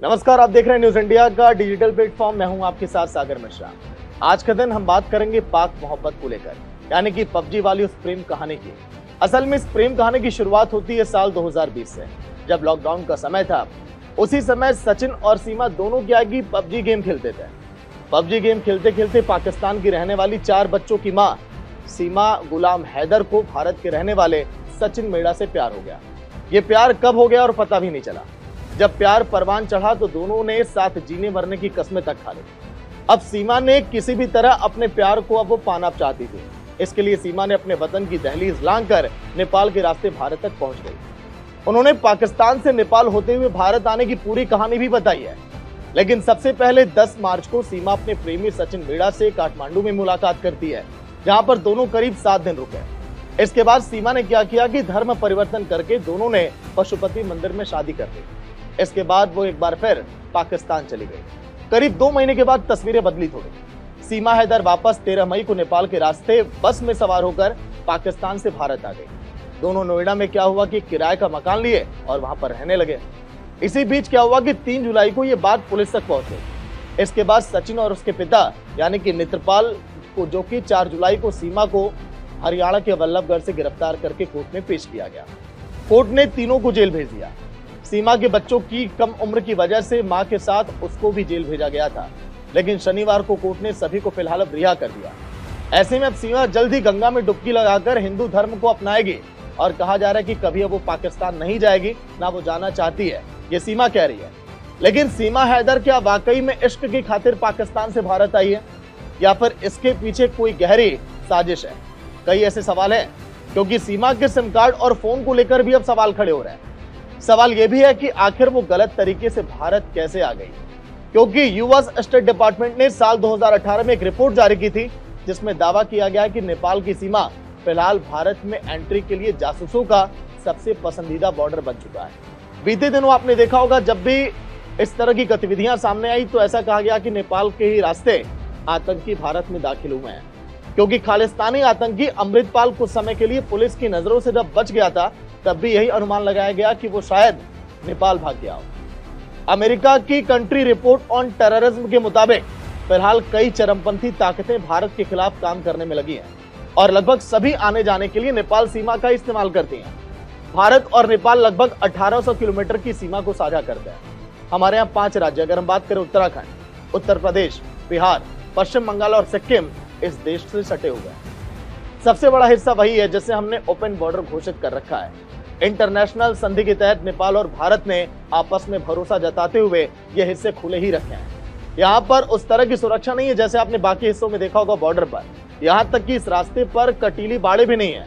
नमस्कार, आप देख रहे हैं न्यूज इंडिया का डिजिटल प्लेटफॉर्म। मैं हूं आपके साथ सागर मिश्रा। आज का दिन हम बात करेंगे पाक मोहब्बत को लेकर, यानी कि पबजी वाली उस प्रेम कहानी की। असल में इस प्रेम कहानी की शुरुआत होती है साल 2020 से, जब लॉकडाउन का समय था। उसी समय सचिन और सीमा दोनों क्या की पबजी गेम खेलते थे। पबजी गेम खेलते खेलते पाकिस्तान की रहने वाली 4 बच्चों की माँ सीमा गुलाम हैदर को भारत के रहने वाले सचिन मेड़ा से प्यार हो गया। ये प्यार कब हो गया और पता भी नहीं चला। जब प्यार परवान चढ़ा तो दोनों ने साथ जीने मरने की कस्में तक खा ली। अब सीमा ने किसी भी तरह अपने प्यार को अब वो पाना चाहती थी। इसके लिए सीमा ने अपने वतन की दहलीज लांघकर नेपाल के रास्ते भारत तक पहुंच गई। उन्होंने पाकिस्तान से नेपाल होते हुए भारत आने की पूरी कहानी भी बताई है। लेकिन सबसे पहले 10 मार्च को सीमा अपने प्रेमी सचिन मेड़ा से काठमांडू में मुलाकात करती है, जहां पर दोनों करीब 7 दिन रुके। इसके बाद सीमा ने क्या किया कि धर्म परिवर्तन करके दोनों ने पशुपति मंदिर में शादी कर ली। इसके बाद वो एक बार फिर पाकिस्तान चली गई। करीब 2 महीने के बाद तस्वीरें बदली थोड़ी। सीमा हैदर वापस 13 मई को नेपाल के रास्ते बस में सवार होकर पाकिस्तान से भारत आ गई। दोनों नोएडा में क्या हुआ कि किराए का मकान लिए और वहां पर रहने लगे। इसी बीच क्या हुआ कि 3 जुलाई को ये बात पुलिस तक पहुंच गई। इसके बाद सचिन और उसके पिता यानी कि नेत्रपाल को, जो कि 4 जुलाई को सीमा को हरियाणा के वल्लभगढ़ से गिरफ्तार करके कोर्ट में पेश किया गया। कोर्ट ने तीनों को जेल भेज दिया। सीमा के बच्चों की कम उम्र की वजह से मां के साथ उसको भी जेल भेजा गया था, लेकिन शनिवार को कोर्ट ने सभी को फिलहाल अब रिहा कर दिया। ऐसे में अब सीमा जल्द ही गंगा में डुबकी लगाकर हिंदू धर्म को अपनाएगी और कहा जा रहा है कि कभी अब वो पाकिस्तान नहीं जाएगी, ना वो जाना चाहती है, ये सीमा कह रही है। लेकिन सीमा हैदर क्या वाकई में इश्क की खातिर पाकिस्तान से भारत आई है, या फिर इसके पीछे कोई गहरी साजिश है? कई ऐसे सवाल हैं, क्योंकि सीमा के सिम कार्ड और फोन को लेकर भी अब सवाल खड़े हो रहे हैं। सवाल यह भी है कि आखिर वो गलत तरीके से भारत कैसे आ गई, क्योंकि यूएस स्टेट डिपार्टमेंट ने साल 2018 में एक रिपोर्ट जारी की थी, जिसमें दावा किया गया कि नेपाल की सीमा फिलहाल भारत में एंट्री के लिए जासूसों का सबसे पसंदीदा बॉर्डर बन चुका है। बीते दिनों आपने देखा होगा, जब भी इस तरह की गतिविधियां सामने आई तो ऐसा कहा गया कि नेपाल के ही रास्ते आतंकी भारत में दाखिल हुए हैं, क्योंकि खालिस्तानी आतंकी अमृतपाल कुछ समय के लिए पुलिस की नजरों से जब बच गया था, तब भी यही अनुमान लगाया गया कि वो शायद नेपाल भाग गया हो। अमेरिका की कंट्री रिपोर्ट ऑन टेररिज्म के मुताबिक फिलहाल कई चरमपंथी ताकतें भारत के खिलाफ काम करने में लगी हैं और लगभग सभी आने जाने के लिए नेपाल सीमा का इस्तेमाल करती हैं। भारत और नेपाल लगभग 1800 किलोमीटर की सीमा को साझा करते हैं। हमारे यहाँ 5 राज्य, अगर हम बात करें उत्तराखंड, उत्तर प्रदेश, बिहार, पश्चिम बंगाल और सिक्किम, इस देश से सटे हुए हैं। सबसे बड़ा हिस्सा वही है जिसे हमने ओपन बॉर्डर घोषित कर रखा है। इंटरनेशनल संधि के तहत नेपाल और भारत ने आपस में भरोसा जताते हुए ये हिस्से खुले ही रखे हैं। यहाँ पर उस तरह की सुरक्षा नहीं है जैसे आपने बाकी हिस्सों में देखा होगा बॉर्डर पर। यहाँ तक कि इस रास्ते पर कटीली बाड़े भी नहीं है।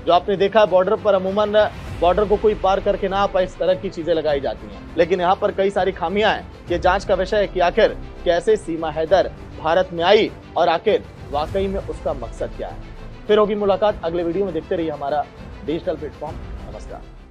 जो आपने देखा है बॉर्डर पर अमूमन बॉर्डर को कोई पार करके ना आ पाए, इस तरह की चीजें लगाई जाती हैं। लेकिन यहाँ पर कई सारी खामियां हैं। ये जांच का विषय है कि आखिर कैसे सीमा हैदर भारत में आई और आखिर वाकई में उसका मकसद क्या है। फिर होगी मुलाकात अगले वीडियो में। देखते रहिए हमारा डिजिटल प्लेटफॉर्म।